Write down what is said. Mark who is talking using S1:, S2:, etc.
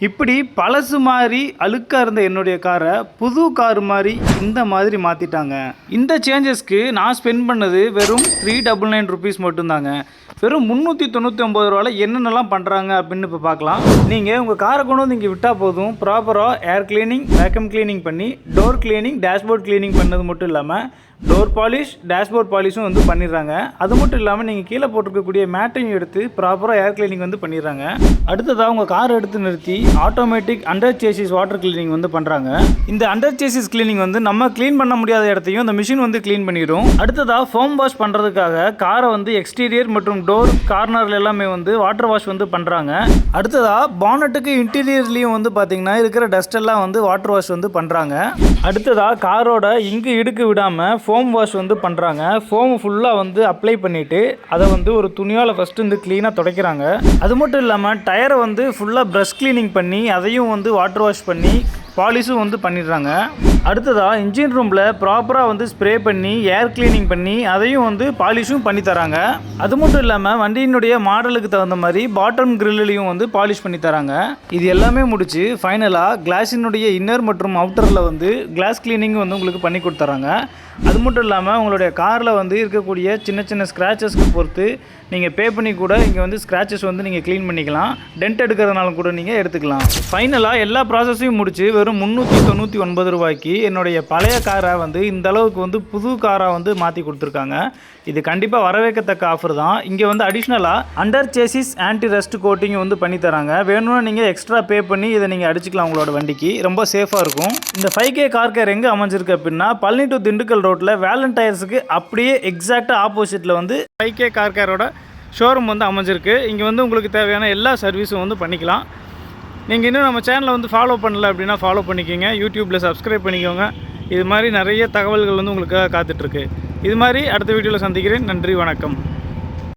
S1: இப்படி பழசு மாதிரி அழுக்காக இருந்த என்னுடைய காரை புது கார் மாதிரி இந்த மாதிரி மாற்றிட்டாங்க. இந்த சேஞ்சஸ்க்கு நான் ஸ்பெண்ட் பண்ணது வெறும் 399 ருபீஸ் மட்டும்தாங்க. வெறும் 399 ரூபாயில் என்னென்னலாம் பண்ணுறாங்க அப்படின்னு இப்போ பார்க்கலாம். நீங்கள் உங்கள் காரை கொண்டு வந்து இங்கே விட்டால் போதும், ப்ராப்பராக ஏர் கிளீனிங், வேக்கம் கிளீனிங் பண்ணி டோர் கிளீனிங், டேஷ்போர்ட் கிளீனிங் பண்ணது மட்டும் இல்லாமல் டோர் பாலிஷ், டேஷ்போர்ட் பாலிஷும் வந்து பண்ணிடுறாங்க. அது மட்டும் இல்லாமல் நீங்கள் கீழே போட்டிருக்கக்கூடிய மேட்டையும் எடுத்து ப்ராப்பராக ஏர் கிளீனிங் வந்து பண்ணிடுறாங்க. அடுத்ததாக உங்கள் கார் எடுத்து நிறுத்தி automatic under chassis water cleaning வந்து பண்ணுறாங்க. இந்த அண்டர் சேசிஸ் கிளீனிங் வந்து நம்ம க்ளீன் பண்ண முடியாத இடத்தையும் இந்த மிஷின் வந்து க்ளீன் பண்ணிடும். அடுத்ததாக ஃபோம் வாஷ் பண்ணுறதுக்காக காரை வந்து எக்ஸ்டீரியர் மற்றும் டோர் கார்னர்ல எல்லாமே வந்து வாட்டர் வாஷ் வந்து பண்ணுறாங்க. அடுத்ததாக பானட்டுக்கு இன்டீரியர்லேயும் வந்து பார்த்திங்கன்னா இருக்கிற டஸ்ட் எல்லாம் வந்து வாட்டர் வாஷ் வந்து பண்ணுறாங்க. அடுத்ததாக காரோட இங்கு இடுக்கு விடாமல் ஃபோம் வாஷ் வந்து பண்ணுறாங்க. ஃபோம் ஃபுல்லாக வந்து அப்ளை பண்ணிவிட்டு அதை வந்து ஒரு துணியால் ஃபஸ்ட்டு வந்து க்ளீனாக துடைக்கிறாங்க. அது மட்டும் இல்லாமல் டயரை வந்து ஃபுல்லாக ப்ரஷ் க்ளீனிங் பண்ணி அதையும் வந்து வாட்டர் வாஷ் பண்ணி பாலிஷும் வந்து பண்ணிடுறாங்க. அடுத்ததாக இன்ஜின் ரூமில் ப்ராப்பராக வந்து ஸ்ப்ரே பண்ணி ஏர் கிளீனிங் பண்ணி அதையும் வந்து பாலிஷும் பண்ணி தராங்க. அது மட்டும் இல்லாமல் வண்டியினுடைய மாடலுக்கு தகுந்த மாதிரி பாட்டம் கிரில்லையும் வந்து பாலிஷ் பண்ணி தராங்க. இது எல்லாமே முடிச்சு ஃபைனலாக கிளாஸினுடைய இன்னர் மற்றும் அவுட்டரில் வந்து கிளாஸ் கிளீனிங் வந்து உங்களுக்கு பண்ணி கொடுத்துறாங்க. அது மட்டும் இல்லாமல் உங்களுடைய காரில் வந்து இருக்கக்கூடிய சின்ன சின்ன ஸ்க்ராச்சஸ்க்கு பொறுத்து நீங்கள் பே பண்ணி கூட இங்கே வந்து ஸ்க்ராச்சஸ் வந்து நீங்கள் க்ளீன் பண்ணிக்கலாம். டென்ட் எடுக்கிறதுனாலும் கூட நீங்கள் எடுத்துக்கலாம். ஃபைனலாக எல்லா ப்ராசஸையும் முடிச்சு வெறும் 399 ரூபாய்க்கு என்னுடைய பழைய காரை வந்து இந்த அளவுக்கு வந்து புது காராக வந்து மாற்றி கொடுத்துருக்காங்க. இது கண்டிப்பாக வரவேற்கத்தக்க ஆஃபர் தான். இங்கே வந்து அடிஷ்னலாக under chassis anti rust coating வந்து பண்ணி தராங்க. வேணும்னா நீங்கள் எக்ஸ்ட்ரா பே பண்ணி இதை நீங்கள் அடிச்சுக்கலாம். உங்களோட வண்டிக்கு ரொம்ப சேஃபாக இருக்கும். இந்த 5K கார் கேர் எங்கே அமைஞ்சிருக்கு அப்படின்னா பழனி டு திண்டுக்கல் ரோட்டில் வேலன் டயர்ஸுக்கு அப்படியே எக்ஸாக்டாக ஆப்போசிட்டில் வந்து 5K கார் கேரோட ஷோரூம் வந்து அமைஞ்சிருக்கு. இங்கே வந்து உங்களுக்கு தேவையான எல்லா சர்வீஸும் வந்து பண்ணிக்கலாம். நீங்கள் இன்னும் நம்ம சேனலை வந்து ஃபாலோ பண்ணல அப்படின்னா ஃபாலோ பண்ணிக்கோங்க. யூடியூப்பில் சப்ஸ்கிரைப் பண்ணிக்கோங்க. இது மாதிரி நிறைய தகவல்கள் வந்து உங்களுக்காக காத்துட்ருக்கு. இது மாதிரி அடுத்த வீடியோவில் சந்திக்கிறேன். நன்றி, வணக்கம்.